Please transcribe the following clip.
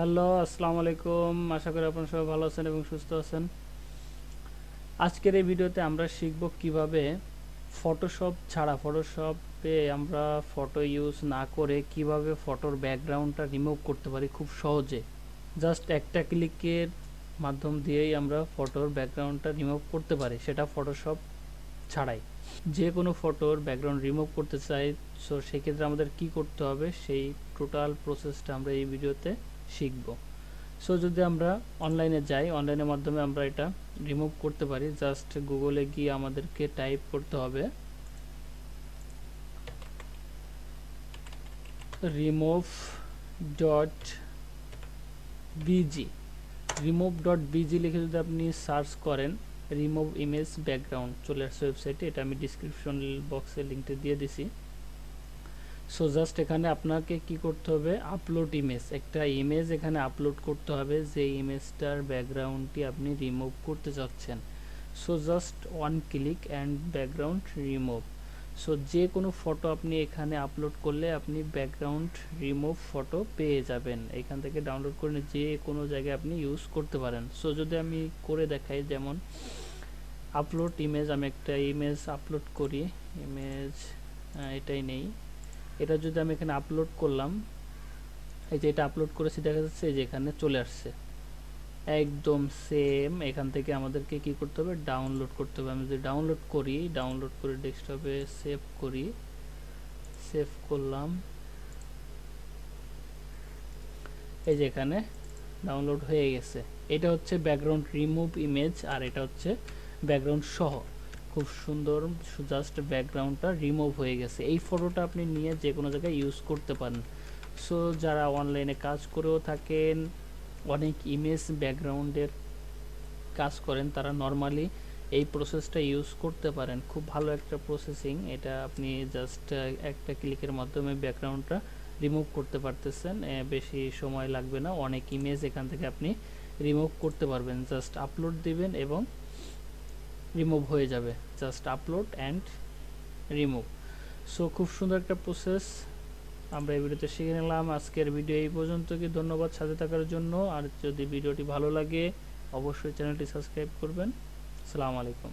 Hello, আসসালামু আলাইকুম। আশা করি আপনারা সবাই ভালো আছেন এবং সুস্থ আছেন। আজকের এই ভিডিওতে আমরা শিখব কিভাবে ফটোশপ ছাড়া, ফটোশপে আমরা ফটো ইউজ না করে কিভাবে ফটোর ব্যাকগ্রাউন্ডটা রিমুভ করতে পারি খুব সহজে। জাস্ট একটা ক্লিকের মাধ্যম দিয়েই আমরা ফটোর ব্যাকগ্রাউন্ডটা রিমুভ করতে পারি, সেটা ফটোশপ ছাড়াই। যে কোনো ফটোর ব্যাকগ্রাউন্ড রিমুভ করতে চাই, সো সেক্ষেত্রে আমাদের কি করতে হবে সেই টোটাল প্রসেসটা আমরা এই ভিডিওতে শিখব। সো যদি আমরা অনলাইনে যাই, অনলাইনের মাধ্যমে আমরা এটা রিমুভ করতে পারি। জাস্ট গুগলে গিয়ে আমাদেরকে টাইপ করতে হবে remove.bg। remove.bg লিখে যদি আপনি সার্চ করেন, রিমুভ ইমেজ ব্যাকগ্রাউন্ড চলে আসছে ওয়েবসাইটে। এটা আমি ডিসক্রিপশন বক্সে লিঙ্কটা দিয়ে দিছি। সো জাস্ট এখানে আপনাকে কি করতে হবে, আপলোড ইমেজ, একটা ইমেজ এখানে আপলোড করতে হবে, যে ইমেজটার ব্যাকগ্রাউন্ডটি আপনি রিমুভ করতে চাচ্ছেন। So just one click and background remove. So যে কোনো ফটো আপনি এখানে আপলোড করলে আপনি ব্যাকগ্রাউন্ড রিমুভ ফটো পেয়ে যাবেন। এখান থেকে ডাউনলোড করে যে কোনো জায়গায় আপনি ইউজ করতে পারেন। সো যদি আমি করে দেখাই, যেমন আপলোড ইমেজ, আমি একটা ইমেজ আপলোড করি, ইমেজ এটাই নেই, এটা যদি আমি এখানে আপলোড করলাম, এই যে এটা আপলোড করেছি, দেখা যাচ্ছে এই যে এখানে চলে আসছে একদম সেম। এখান থেকে আমাদেরকে কি করতে হবে, ডাউনলোড করতে হবে। আমি যদি ডাউনলোড করি, ডাউনলোড করে ডেস্কটপে সেভ করি, সেভ করলাম, এই যে এখানে ডাউনলোড হয়ে গেছে। এটা হচ্ছে ব্যাকগ্রাউন্ড রিমুভ ইমেজ, আর এটা হচ্ছে ব্যাকগ্রাউন্ড সহ। খুব সুন্দর, জাস্ট ব্যাকগ্রাউন্ডটা রিমুভ হয়ে গেছে। এই ফটোটা আপনি নিয়ে যে কোনো জায়গায় ইউজ করতে পারেন। সো যারা অনলাইনে কাজ করেও থাকেন, অনেক ইমেজ ব্যাকগ্রাউন্ডের কাজ করেন, তারা নর্মালি এই প্রসেসটা ইউজ করতে পারেন। খুব ভালো একটা প্রসেসিং এটা। আপনি জাস্ট একটা ক্লিকের মাধ্যমে ব্যাকগ্রাউন্ডটা রিমুভ করতে পারতেছেন, বেশি সময় লাগবে না। অনেক ইমেজ এখান থেকে আপনি রিমুভ করতে পারবেন। জাস্ট আপলোড দিবেন এবং রিমুভ হয়ে যাবে। Just upload and remove. So খুব সুন্দর একটা প্রসেস আমরা এই ভিডিওতে শিখে নিলাম। আজকের ভিডিও এই পর্যন্ত। কি ধন্যবাদ সাথে থাকার জন্য। আর যদি ভিডিওটি ভালো লাগে অবশ্যই চ্যানেলটি সাবস্ক্রাইব করবেন। আসসালামু আলাইকুম।